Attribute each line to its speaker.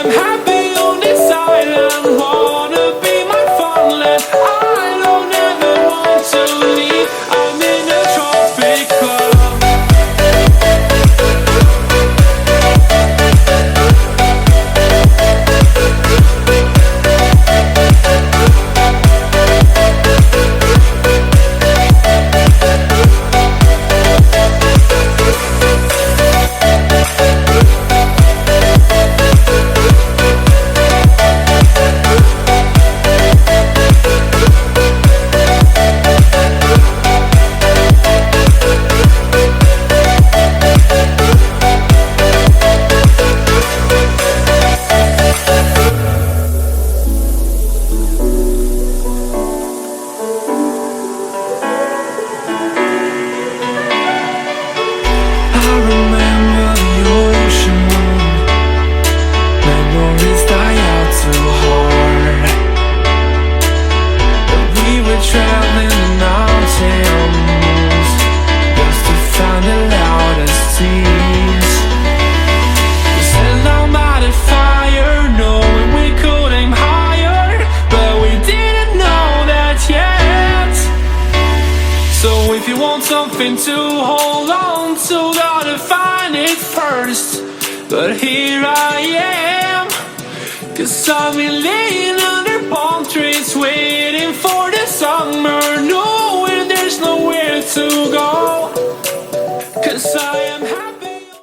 Speaker 1: am happy on this island, wanna be my fondland. I don't ever want to leave, I'm in a tropic club. Traveling the mountains just to find the loudest tears. We set our mind at fire, knowing we could aim higher, but we didn't know that yet. So if you want something to hold on to, gotta find it first. But here I am, 'cause I've been laying under palm trees waiting for the summer, knowing there's nowhere to go. 'Cause I am happy.